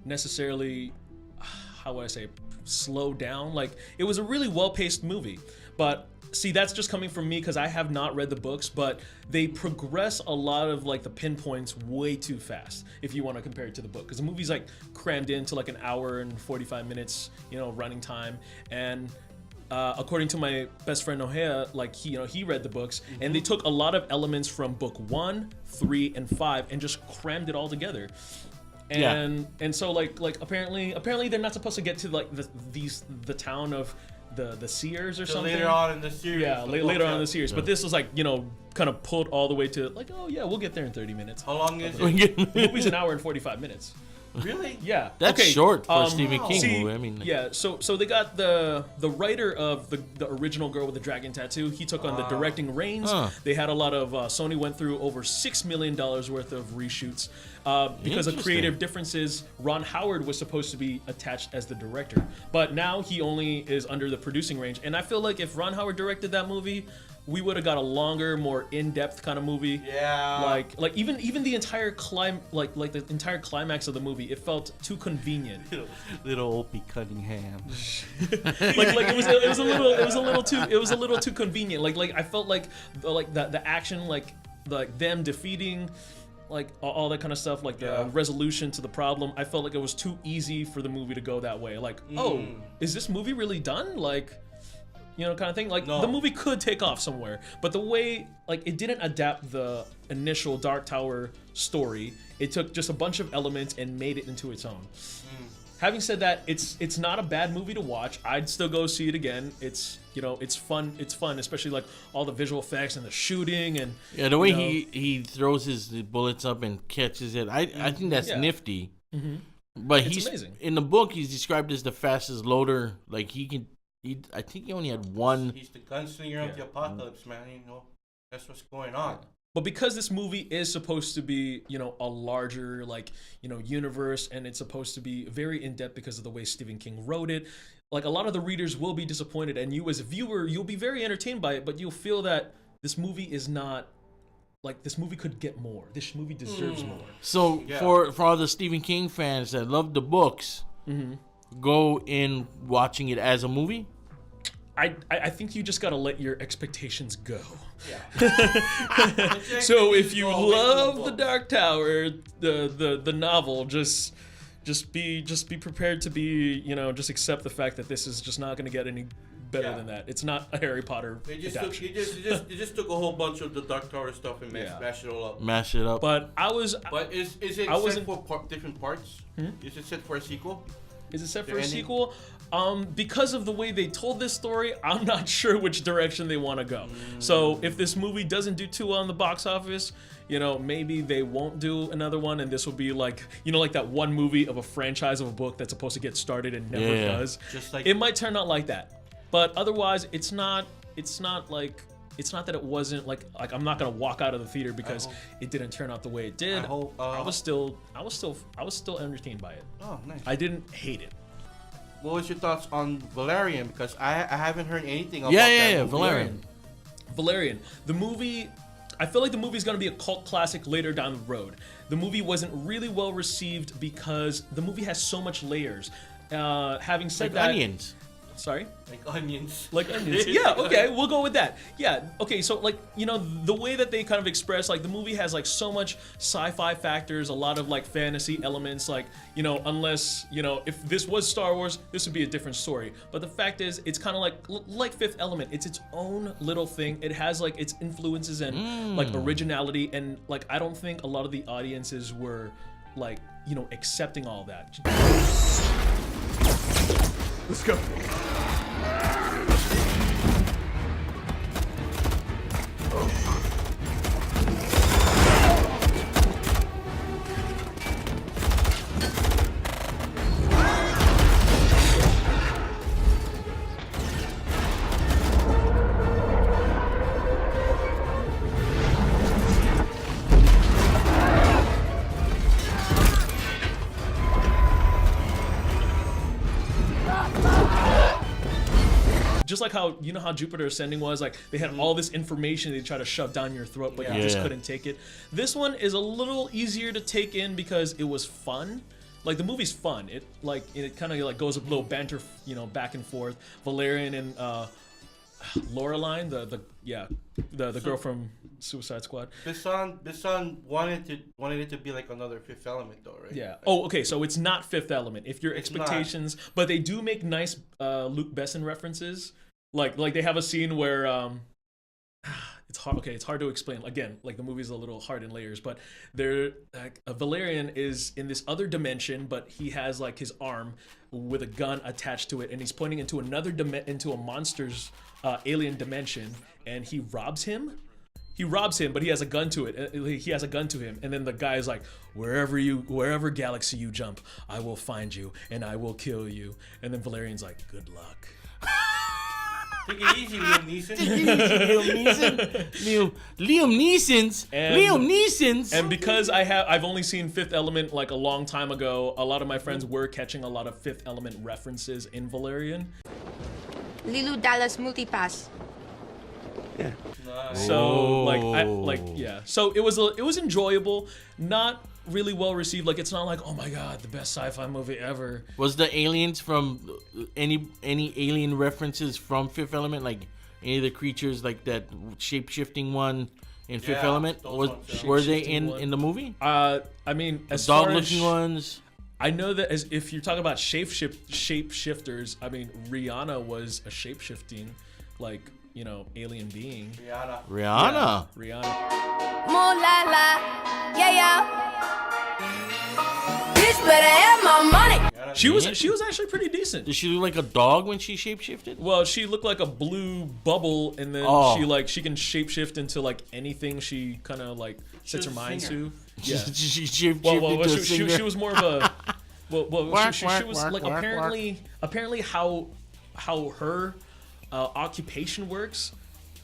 S5: necessarily, how would I say, slow down. It was a really well-paced movie. But see, that's just coming from me because I have not read the books, but they progress a lot of the pinpoints way too fast if you want to compare it to the book. Because the movie's crammed into an hour and 45 minutes, running time. And according to my best friend Nohea, he read the books, and they took a lot of elements from book 1, 3, and 5 and just crammed it all together. And so apparently they're not supposed to get to the town of the Seers or something.
S4: Later on in the series.
S5: Yeah, later on in the series. But this was kind of pulled all the way to oh yeah, we'll get there in 30 minutes.
S4: How long is it?
S5: The movie's an hour and 45 minutes.
S4: Really?
S5: Yeah.
S3: That's short for a Stephen King movie. I mean,
S5: yeah. So they got the writer of the original Girl with the Dragon Tattoo. He took on the directing reins. They had a lot of Sony went through over $6 million worth of reshoots because of creative differences. Ron Howard was supposed to be attached as the director, but now he only is under the producing range. And I feel like if Ron Howard directed that movie, we would have got a longer, more in-depth kind of movie.
S4: Yeah.
S5: Even the entire the entire climax of the movie, it felt too convenient.
S4: Little Opie Cunningham.
S5: It was a little too convenient. I felt the action, them defeating all that kind of stuff, the resolution to the problem. I felt like it was too easy for the movie to go that way. Oh, is this movie really done? Kind of thing.
S4: No.
S5: The movie could take off somewhere, but the way it didn't adapt the initial Dark Tower story. It took just a bunch of elements and made it into its own. Having said that, it's not a bad movie to watch. I'd still go see it again. It's it's fun. It's fun, especially all the visual effects and the shooting and
S3: the way he throws his bullets up and catches it. I think that's nifty.
S5: Mm-hmm.
S3: But
S5: it's amazing.
S3: In the book, he's described as the fastest loader. I think he only had one.
S4: He's the gunslinger of the apocalypse, man. That's what's going on.
S5: But because this movie is supposed to be, a larger, universe, and it's supposed to be very in-depth because of the way Stephen King wrote it, a lot of the readers will be disappointed, and you as a viewer, you'll be very entertained by it, but you'll feel that this movie is not, this movie could get more. This movie deserves more.
S3: So for all the Stephen King fans that love the books, go in watching it as a movie?
S5: I think you just gotta let your expectations go. Yeah. So if you love the Dark Tower, the novel, just be prepared to be, just accept the fact that this is just not gonna get any better than that. It's not a Harry Potter
S4: They just
S5: adaptation.
S4: they just took a whole bunch of the Dark Tower stuff and mashed it all up.
S3: Mash it up.
S5: But
S4: is it set for different parts? Is it set for a sequel?
S5: Is it set
S4: The
S5: for a
S4: ending?
S5: sequel? Because of the way they told this story, I'm not sure which direction they want to go. So if this movie doesn't do too well in the box office, you know, maybe they won't do another one, and this will be like, you know, like that one movie of a franchise of a book that's supposed to get started and never does.
S4: Just like
S5: it might turn out like that. But otherwise, it's not that it wasn't like I'm not gonna walk out of the theater because it didn't turn out the way it did. I was still entertained by it.
S4: Oh, nice.
S5: I didn't hate it.
S4: What was your thoughts on Valerian? Because I haven't heard anything about that movie.
S5: Valerian. The movie, I feel like the movie is going to be a cult classic later down the road. The movie wasn't really well received because the movie has so much layers. Having said that,
S3: onions.
S5: Sorry?
S4: Like onions.
S5: Like onions. Yeah, okay, we'll go with that. Yeah, okay, so like, you know, the way that they kind of express, like the movie has like so much sci-fi factors, a lot of like fantasy elements, like, you know, unless, you know, if this was Star Wars, this would be a different story. But the fact is, it's kind of like Fifth Element. It's its own little thing. It has like its influences and like originality, and like I don't think a lot of the audiences were like, you know, accepting all that.
S6: Let's go.
S5: Just like how, you know how Jupiter Ascending was, like they had all this information they try to shove down your throat, but you just couldn't take it. This one is a little easier to take in because it was fun. Like the movie's fun. It kind of like goes a little banter, you know, back and forth. Valerian and Laureline, the girl from Suicide Squad.
S4: Bisson wanted it to be like another Fifth Element though, right?
S5: Yeah. Oh, okay. So it's not Fifth Element. If your expectations, but they do make nice Luke Besson references. Like they have a scene where it's hard. Okay, it's hard to explain. Again, like the movie's a little hard in layers, but there, like, Valerian is in this other dimension, but he has like his arm with a gun attached to it, and he's pointing into into a monster's alien dimension, and he robs him. He robs him, but he has a gun to it. He has a gun to him, and then the guy is like, wherever galaxy you jump, I will find you and I will kill you. And then Valerian's like, good luck.
S4: Take it easy, Liam Neeson.
S3: Liam Neeson's.
S5: And because I've only seen Fifth Element like a long time ago, a lot of my friends were catching a lot of Fifth Element references in Valerian.
S8: Lilu Dallas Multipass.
S15: Yeah.
S5: So So it was enjoyable, not really well received. Like it's not like, oh my god, the best sci-fi movie ever.
S3: Was the aliens from any alien references from Fifth Element, like any of the creatures like that shape-shifting one in Fifth Element? Were they in the movie?
S5: I mean, as
S3: dog looking ones.
S5: I know that as if you're talking about shapeshifters, I mean Rihanna was a shapeshifting, like, you know, alien being.
S3: Rihanna.
S11: Moon la la, yeah. Bitch better have my money.
S5: She was actually pretty decent.
S3: Did she look like a dog when she shapeshifted?
S5: Well, she looked like a blue bubble, and then she can shapeshift into like anything she kind of like sets her mind to. Yeah. she was more of a she was like apparently how her occupation works,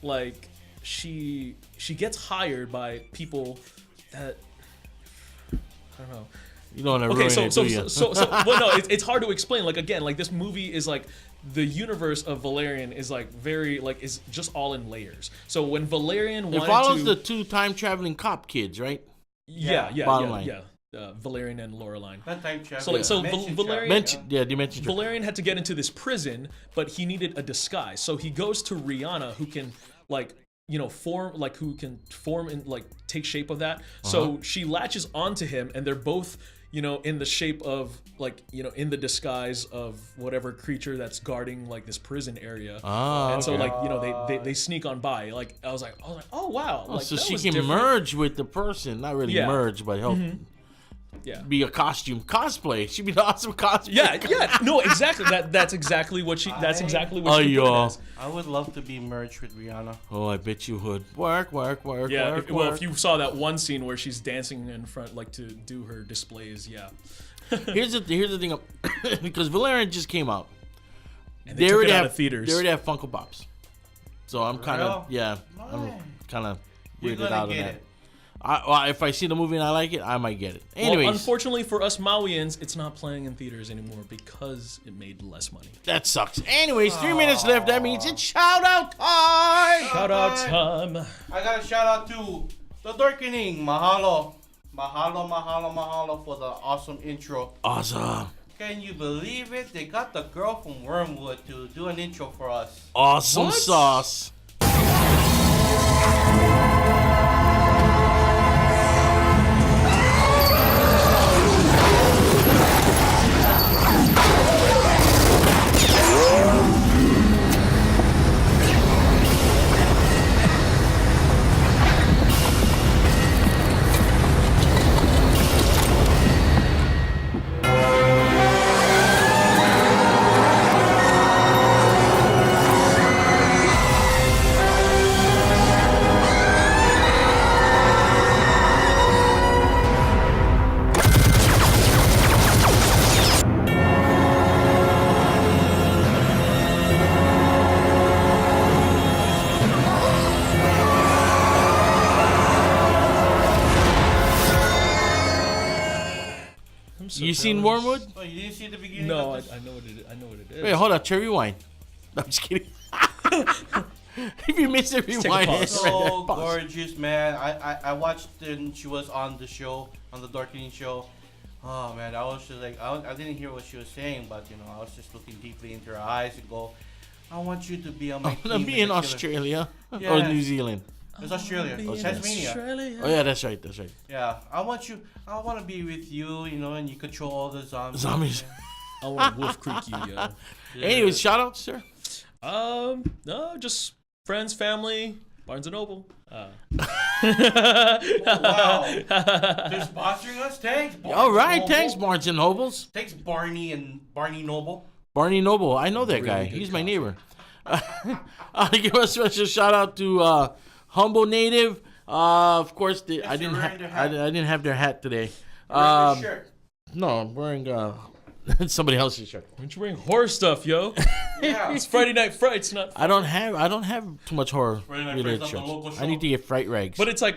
S5: like she gets hired by people that I don't know.
S3: You don't want to
S5: ruin
S3: it, do you?
S5: So well, no, it's hard to explain. Like again, like this movie is like the universe of Valerian is like very like is just all in layers. So when Valerian
S3: it follows the two time traveling cop kids, right?
S5: Yeah. Valerian and Laureline.
S4: Not time traveling.
S5: So Valerian.
S3: Dimension.
S5: Valerian had to get into this prison, but he needed a disguise. So he goes to Rihanna, who can like, you know, form and like take shape of that. So she latches onto him, and they're both, you know, in the shape of like, you know, in the disguise of whatever creature that's guarding like this prison area. And so like, you know, they sneak on by. Like I was like, oh wow.
S3: Oh,
S5: like,
S3: so
S5: that
S3: she
S5: was
S3: can
S5: different.
S3: merge with the person, not really merge, but help. Be a costume cosplay. She'd be an awesome cosplay.
S5: Yeah. No, exactly. That's exactly what she. That's exactly what she did.
S4: I would love to be merged with Rihanna.
S3: Oh, I bet you would. Work.
S5: Yeah.
S3: Work,
S5: well,
S3: work.
S5: if you saw that one scene where she's dancing in front, like to do her displays, yeah.
S3: Here's the thing, because Valerian just came out.
S5: And they took it out of theaters.
S3: They already have Funko Pops. So I'm kind of I'm kind of weirded out on that. If I see the movie and I like it, I might get it. Anyways,
S5: well, unfortunately for us Mauians, it's not playing in theaters anymore because it made less money.
S3: That sucks. Anyways, 3 minutes left. That means it's shout out time.
S5: Shout out time.
S4: I got a shout out to The Darkening. Mahalo for the awesome intro.
S3: Awesome.
S4: Can you believe it? They got the girl from Wormwood to do an intro for us.
S3: Awesome sauce. You seen Wormwood?
S4: Oh, you didn't see the beginning?
S5: No,
S4: of this?
S5: I know what it is.
S3: Wait, hold on. Cherry wine. No, I'm just kidding. If you missed it, rewind.
S4: So gorgeous, man. I watched and she was on the show, on the Darkening show. Oh man, I was just like, I didn't hear what she was saying, but you know, I was just looking deeply into her eyes and go, I want you to be on my team.
S3: Be in Australia or New Zealand.
S4: It's Australia. Tasmania.
S3: Oh yeah, that's right.
S4: Yeah, I want to be with you, you know, and you control all the zombies.
S5: I want to Wolf Creek you, yo.
S3: Yeah. Anyways, shout out, sir.
S5: No, just friends, family, Barnes and Noble.
S4: Oh, wow. They're sponsoring us. Thanks.
S3: All right, thanks, Barnes and Nobles.
S4: Thanks, Barney Noble.
S3: Barney Noble, I know that guy. He's my neighbor. I'll give a special shout out to Humble Native. Of course, I didn't have their hat today.
S4: Shirt.
S3: No, I'm wearing somebody else's shirt.
S5: Aren't you wearing horror stuff, yo?
S4: Yeah.
S5: It's Friday Night Frights, not.
S3: I don't have too much horror related shirts. I need to get fright rags.
S5: But it's like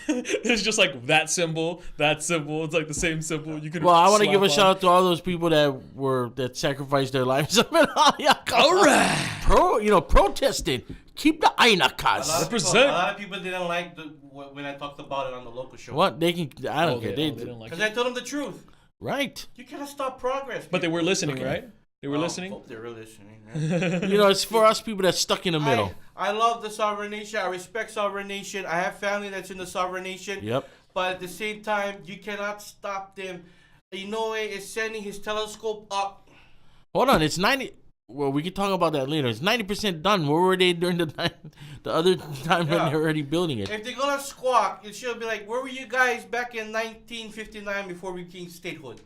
S5: there's just like that symbol. It's like the same symbol. You could.
S3: Well, I want to give a shout out to all those people that sacrificed their lives.
S5: All right.
S3: Protesting. Keep the Ainakas.
S4: A lot of people didn't like when I talked about it on the local show.
S3: What they can? I don't care. They
S4: didn't like it. Because I told them the truth.
S3: Right.
S4: You cannot stop progress.
S5: But they were listening, right? They were listening.
S4: Hope they were listening.
S3: It's for us people that's stuck in the middle.
S4: I love the sovereign nation. I respect sovereign nation. I have family that's in the sovereign nation.
S3: Yep.
S4: But at the same time, you cannot stop them. Inoue is sending his telescope up.
S3: Hold on, it's 90. Well, we can talk about that later. It's 90% done. Where were they during the other time when they were already building it?
S4: If they're gonna squawk, it should be like, where were you guys back in 1959 before we became statehood?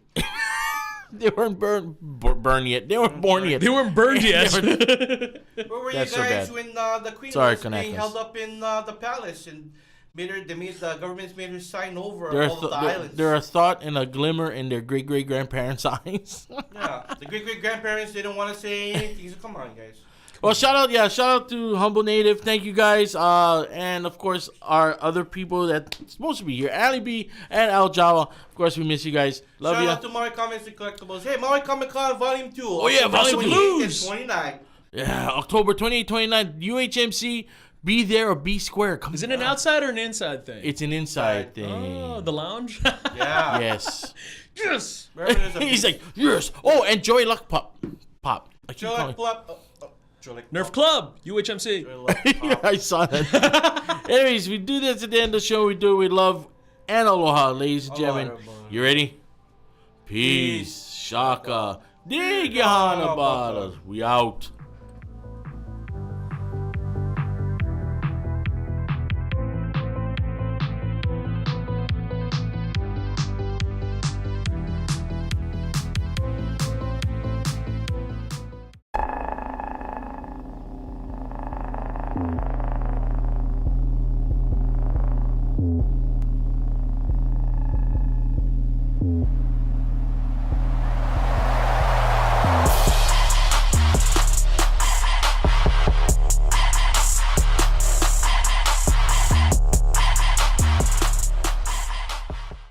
S3: They weren't burned yet. They weren't born yet.
S5: They weren't burned yet.
S4: Where were you guys when the Queen was being held up in the palace and the government made her sign over all of the islands?
S3: There are thought and a glimmer in their great-great-grandparents' eyes.
S4: Yeah, the great-great-grandparents didn't want to say anything. So come on, guys.
S3: Well, shout out to Humble Native. Thank you guys. And of course, our other people that's supposed to be here, Ali B and Al Jawa. Of course, we miss you guys. Love you.
S4: Shout out to Maui Comics and Collectibles. Hey, Maui Comic Con Volume 2.
S3: Oh, yeah, Volume Blues.
S4: 29.
S3: Yeah, October 28, 29. UHMC. Be there or be square.
S5: Is it an outside or an inside thing?
S3: It's an inside thing.
S5: Oh, the lounge?
S4: Yeah.
S3: Yes.
S5: Yes.
S3: He's like, yes. Oh, and Joy Luck Pop.
S4: Joy Luck Pop.
S5: Nerf Club, UHMC.
S3: I saw that. Anyways, we do this at the end of the show. We do it with love and aloha, ladies and gentlemen. You ready? Peace. Shaka. Dig your Hanabatas. We out.
S11: Thank you.